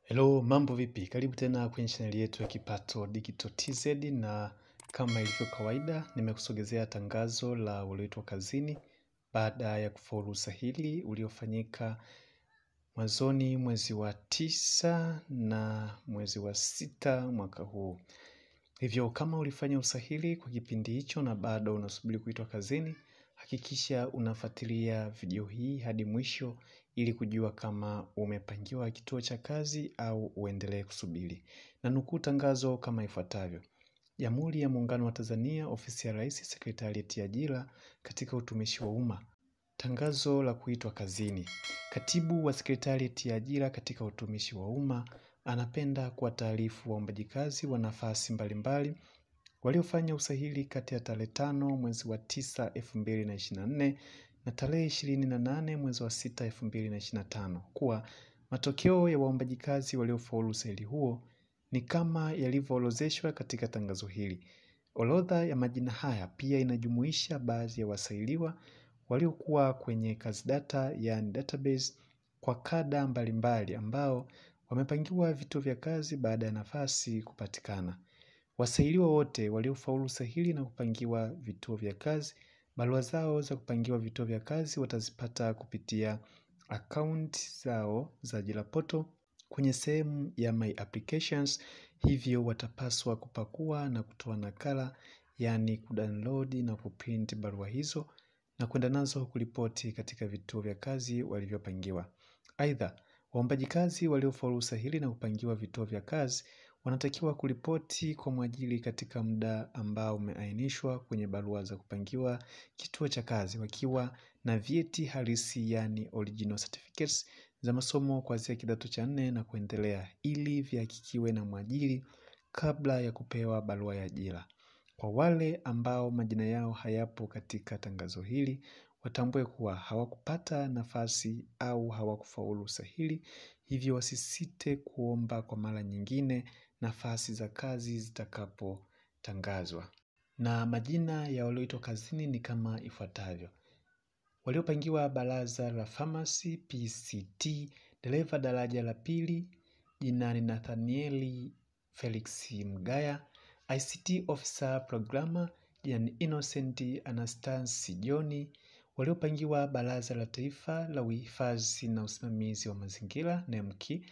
Hello, mambo vipi? Karibu tena kwenye channel yetu ya Kipato Digital TZ, na kama ilivyo kawaida nimekusogezea tangazo la walioitwa kazini baada ya kufaulu usahili uliofanyika mwanzoni mwezi wa 9 na mwezi wa 6 mwaka huu. Hivyo kama ulifanya usahili kwa kipindi hicho na bado unasubiri kuitwa kazini, hakikisha unafuatilia video hii hadi mwisho ili kujua kama umepangiwa kituo cha kazi au uendelee kusubiri. Na nukuu tangazo kama ifuatavyo. Jamhuri ya Muungano wa Tanzania, Ofisi ya Rais, Sekretarieti ya Ajira katika Utumishi wa Umma. Tangazo la kuitwa kazini. Katibu wa Sekretarieti ya Ajira katika Utumishi wa Umma anapenda kuwataarifu waombaji kazi wa nafasi mbalimbali waliofanya usahili kati ya tarehe 5 mwezi wa 9 2024 na tarehe 28 mwezi wa 6 2025 kuwa matokeo ya waombaji kazi waliofaulu usahili huo ni kama yalivyoorodheshwa katika tangazo hili. Orodha ya majina haya pia inajumuisha baadhi ya wasailiwa waliokuwa kwenye kazi data, yani database, kwa kada mbalimbali ambao wamepangiwa vituo vya kazi baada ya nafasi kupatikana. Wasailiwa wote waliofaulu usahili na kupangiwa vituo vya kazi, barua zao za kupangiwa vituo vya kazi watazipata kupitia akaunti zao za ajira portal kwenye sehemu ya my applications. Hivyo watapaswa kupakua na kutoa nakala, yani kudownload na kuprint barua hizo na kwenda nazo kuripoti katika vituo vya kazi walivyopangiwa. Aidha, waombaji kazi waliofaulu usahili na kupangiwa vituo vya kazi wanatakiwa kuripoti kwa mwajiri katika muda ambao umeainishwa kwenye barua za kupangiwa kituo cha kazi wakiwa na vyeti halisi, yani original certificates za masomo kuanzia kidato cha 4 na kuendelea, ili vihakikiwe na mwajiri kabla ya kupewa barua ya ajira. Kwa wale ambao majina yao hayapo katika tangazo hili, watambue kuwa hawakupata nafasi au hawakufaulu usahili, hivyo wasisite kuomba kwa mara nyingine nafasi za kazi zitakapotangazwa. Na majina ya walioitwa kazini ni kama ifuatavyo. Waliopangiwa baraza la pharmacy PCT, dereva daraja la pili, jina ni Nathanieli Felix Mgaya, ICT officer programmer, jina ni Innocent Anastansi Joni. Waliopangiwa baraza la taifa la uhifadhi na usimamizi wa mazingira NEMKI,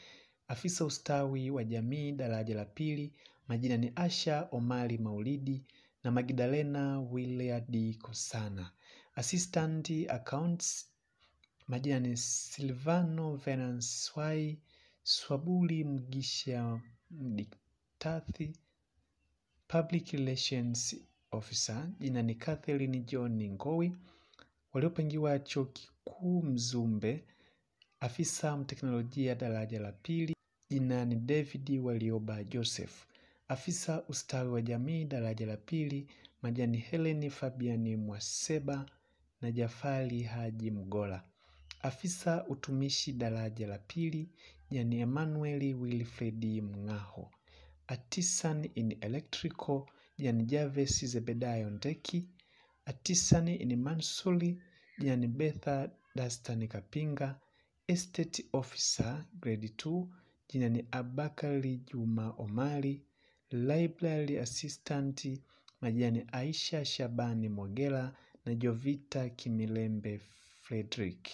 afisa ustawi wa jamii daraja la pili, majina ni Asha Omari Maulidi na Magdalena Williard Kosana. Assistant accounts, majina ni Silvano Venance Swai Swabuli Mgisha Mdiktathi. Public Relations Officer, jina ni Catherine John Ngowi. Waliopangiwa chuo kikuu Mzumbe, afisa mteknolojia daraja la pili, jina ni David Walioba Joseph. Afisa ustawi wa jamii daraja la pili, majina ni Helen Fabiani Mwaseba na Jafari Haji Mgola. Afisa utumishi daraja la pili, jina ni Emmanuel Wilfred Mngaho. Artisan in electrical, jina ni Javes Zebedayo Ndeki. Artisan in Mansuri, jina ni Betha Dastan Kapinga. Estate officer grade 2, jina ni Abakari Juma Omari. Library assistant, majina ni Aisha Shabani Mogela na Jovita Kimilembe Frederick.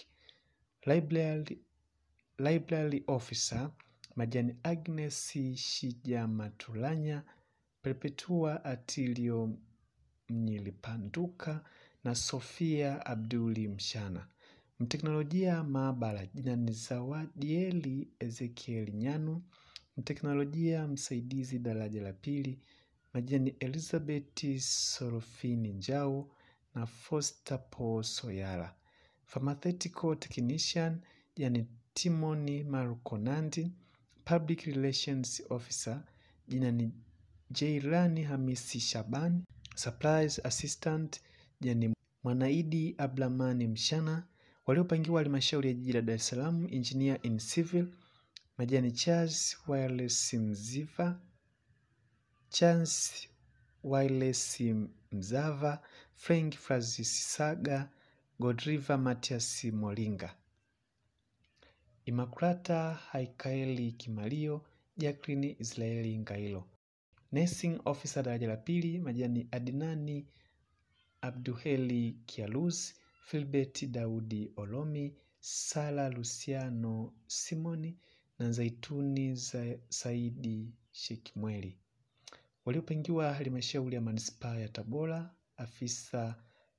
Library officer, majina ni Agnes Shijamatulanya, Perpetua Atilio Mnyilipanduka na Sofia Abduli Mshana. Mteknolojia maabara, jina ni Zawadieli Ezekiel Nyanu. Mteknolojia msaidizi daraja la pili, majina ni Elizabeth Sorofini Njau na Foster Paul Soyala. Pharmaceutical technician, jina ni Timoni Marukonandi. Public Relations Officer, jina ni Jairani Hamisi Shaban. Supplies Assistant, jina ni Mwanaidi Ablamani Mshana. Waliopangiwa halmashauri ya jiji la Dar es Salaam, Engineer in Civil, majina ni Charles Wireless Mziva, Chance Wireless Mzava, Frank Francis Saga, Godriva Matias Molinga. Imakulata Haikaeli Kimalio, Jacqueline Israeli Ngailo. Nursing Officer daraja la pili majani Adinani Abduheli Kialuz, Philbert Daudi Olomi, Sala Luciano Simoni na Zaituni Saidi Shekimweli. Waliopangiwa halmashauri ya manispaa ya Tabora, afisa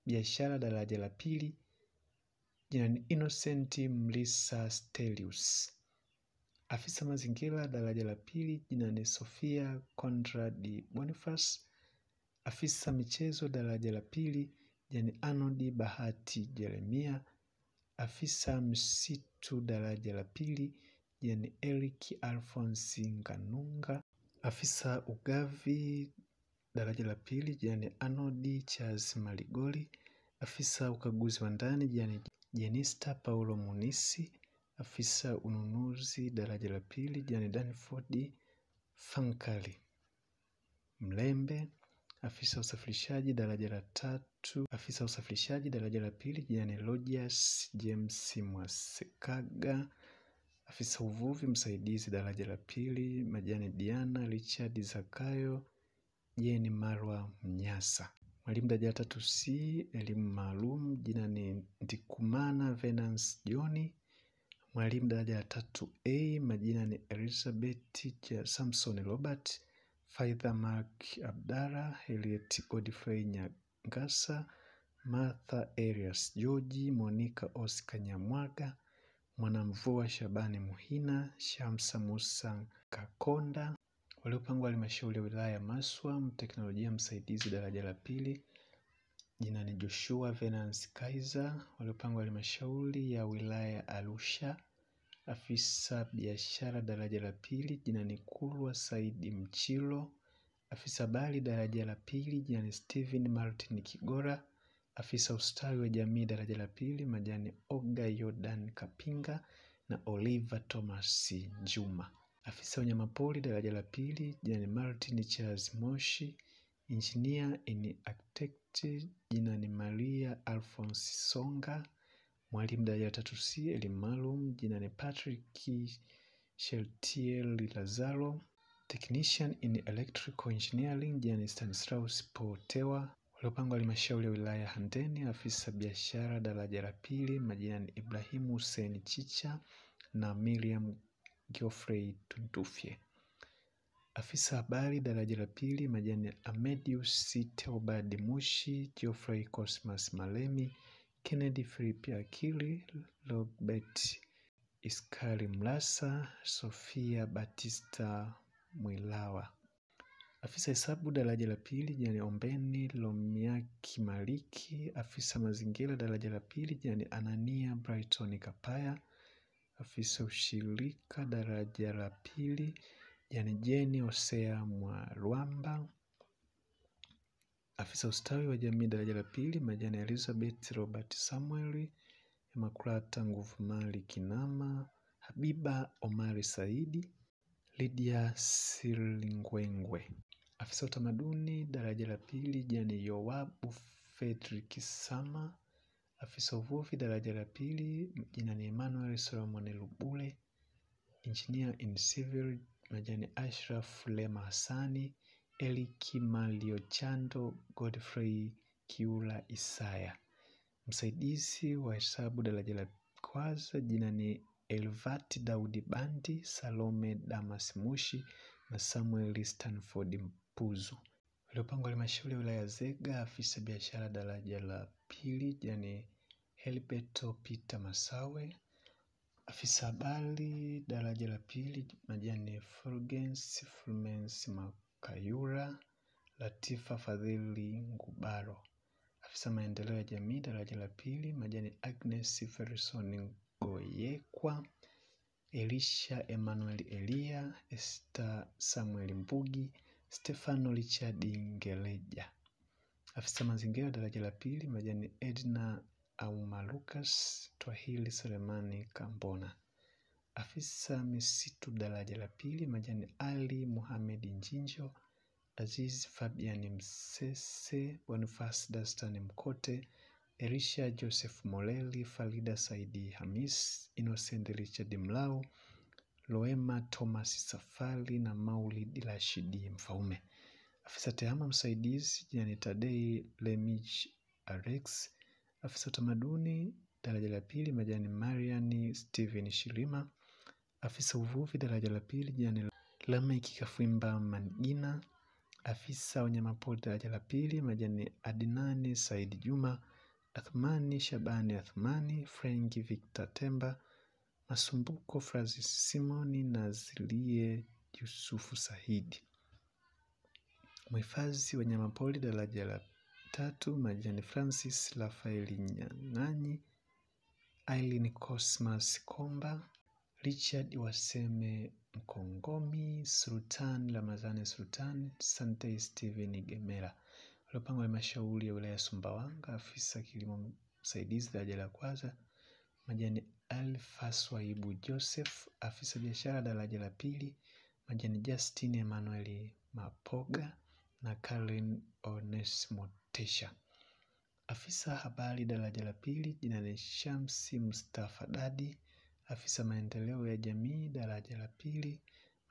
biashara daraja la pili jina ni Innocent Mlisa Stelius. Afisa mazingira daraja la pili jina ni Sofia Conrad Boniface. Afisa michezo daraja la pili jina ni Arnold Bahati Jeremia. Afisa msitu daraja la pili jina ni Eric Alphonse Nganunga. Afisa ugavi daraja la pili jina ni Arnold Charles Maligoli. Afisa ukaguzi wa ndani jina ni Jenista Paulo Munisi. Afisa ununuzi daraja la pili jina ni Danford Fankali Mlembe. Afisa usafirishaji daraja la tatu. Afisa usafirishaji daraja la pili jina ni Rogers James Mwasekaga. Afisa uvuvi msaidizi daraja la pili majani Diana Richard Zakayo Jeni Marwa Mnyasa. Mwalimu daraja la tatu C elimu maalum jina ni Ndikumana Venance Johnny. Mwalimu daraja la tatu A majina ni Elizabeth Samson Robert, Faitha Mark Abdara, Harriet Godfrey Nyangasa, Martha Elias George, Monica Oscar Nyamwaga, Mwanamvua Shabani Muhina, Shamsa Musa Kakonda. Waliopangwa halmashauri ya wilaya ya Maswa, teknolojia msaidizi daraja la pili jina ni Joshua Venance Kaiser. Waliopangwa halmashauri ya wilaya ya Arusha, afisa biashara daraja la pili jina ni Kulwa Saidi Mchilo. Afisa habari daraja la pili jina ni Steven Martin Kigora. Afisa ustawi wa jamii daraja la pili majani Oga Jordan Kapinga na Oliver Thomas Juma. Afisa wanyamapori daraja la pili jina ni Martin Charles Moshi. Engineer in architect jina ni Maria Alphonse Songa. Mwalimu daraja la tatu C elimu maalum jina ni Patrick Sheltiel Lazaro. Technician in electrical engineering jina ni Stanislaus Potewa. Waliopangwa halmashauri ya wilaya Handeni, afisa biashara daraja la pili majina ni Ibrahimu Hussein Chicha na Miriam Geoffrey Tuntufye. Afisa habari daraja la pili majina ni Amedius Theobald Mushi, Geoffrey Cosmas Malemi, Kennedy Philip Akili, Robert Iskari Mlasa, Sofia Batista Mwilawa. Afisa hesabu daraja la pili jina ni Ombeni Lomiaki Maliki. Afisa mazingira daraja la pili jina ni Anania Brighton Kapaya. Afisa ushirika daraja la pili jina ni Jenny Osea Mwalwamba. Afisa ustawi wa jamii daraja la pili majina Elizabeth Robert Samuel, Imakulata Nguvumali Kinama, Habiba Omari Saidi, Lydia Silingwengwe. Afisa utamaduni daraja la pili jina ni Yowabu Fredrick Sama. Afisa uvuvi daraja la pili jina ni Emmanuel Solomon Lubule. Engineer in civil majani Ashraf Lema Hassani, Eliki Maliochando Godfrey Kiula Isaya. Msaidizi wa hesabu daraja la kwanza jina ni Elvati Daudi Bandi, Salome Damas Mushi na Samuel Stanford Mpuzu. Waliopangwa halmashauri ya wilaya Zega, afisa biashara daraja la pili jina ni Helibeto Peter Masawe. Afisa habari daraja la pili majina ni Fulmens Makayura, Latifa Fadhili Ngubaro. Afisa maendeleo ya jamii daraja la pili majina ni Agnes Ferguson Goyekwa, Elisha Emmanuel Elia, Esther Samuel Mbugi, Stefano Richard Ngeleja. Afisa mazingira daraja la pili majina ni Edna Auma Lucas, Twahili Selemani Kambona. Afisa misitu daraja la pili majina ni Ali Mohamed Njinjo, Aziz Fabian Msese, Boniface Dastan Mkote Elisha Joseph Moleli, Farida Saidi Hamis, Innocent Richard Mlau, Loema Thomas Safari na Maulid Rashidi Mfaume. Afisa tehama msaidizi Jani Tadei Lemich Alex. Afisa utamaduni daraja la pili Majani Mariani Steven Shilima. Afisa uvuvi daraja la pili Jani Lameki Kafwimba Mangina. Afisa wanyamapori daraja la pili Majani Adinani Saidi Juma. Athmani Shabani Athmani, Franki Victor Temba, Masumbuko Francis Simoni na Zilie Yusufu Sahidi. Mhifadhi wanyamapori daraja la tatu Majani Francis Rafaeli Nyananyi, Aileen Cosmas Komba, Richard Waseme Mkongomi, Sultan Ramazani Sultan, Sante Steven Gemela. Waliopangwa halmashauri ya wilaya Sumbawanga. Afisa kilimo msaidizi daraja la kwanza Majani Alfa Swaibu Joseph. Afisa biashara daraja la pili Majani Justin Emmanuel Mapoga na Karen Onesmo Tesha. Afisa habari daraja la pili Jinane Shamsi Mustafa Dadi. Afisa maendeleo ya jamii daraja la pili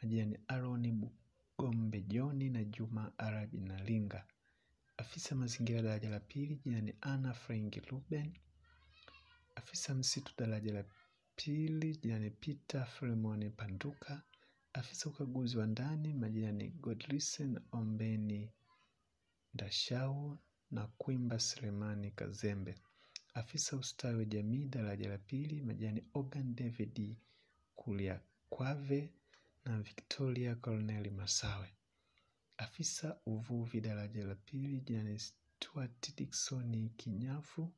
Majani Aroni Bugombe Joni na Juma Arabi na Linga. Afisa mazingira daraja la pili Jinani Anna Frank Ruben. Afisa msitu daraja la pili Jinani Peter Fremone Panduka. Afisa ukaguzi wa ndani Majani Godlisten Ombeni Ndashau na Kwimba Selemani Kazembe. Afisa ustawi wa jamii daraja la pili Majani Ogan David Kulia Kwave na Victoria Colonel Masawe. Afisa uvuvi daraja la pili Jinani Stuart Dickson Kinyafu.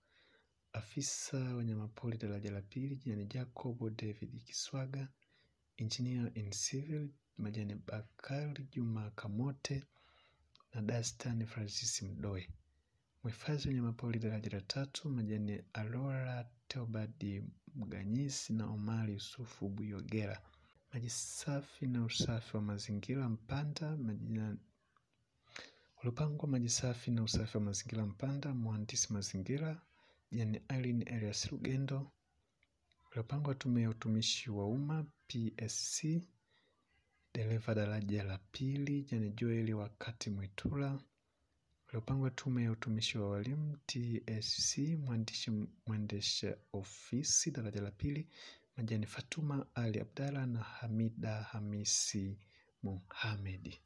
Afisa wanyamapori daraja la pili Jinani Jacobo David Kiswaga. Engineer in civil Majani Bakari Juma Kamote na Dastan Francis Mdoe. Mhifadhi wanyamapori daraja la tatu Majani Alora Teobadi Mganyisi na Omari Yusufu Buyogera. Maji safi na usafi wa mazingira Mpanda Majani Ulipangwa maji safi na usafi wa mazingira Mpanda mhandisi mazingira Jani Aileen Elias Rugendo. Ulipangwa tume ya utumishi wa umma PSC dereva daraja la pili Jani Joeli Wakati Mwitula. Ulipangwa tume ya utumishi wa walimu TSC mwendesha ofisi daraja la pili Majani Fatuma Ali Abdalla na Hamida Hamisi Muhamedi.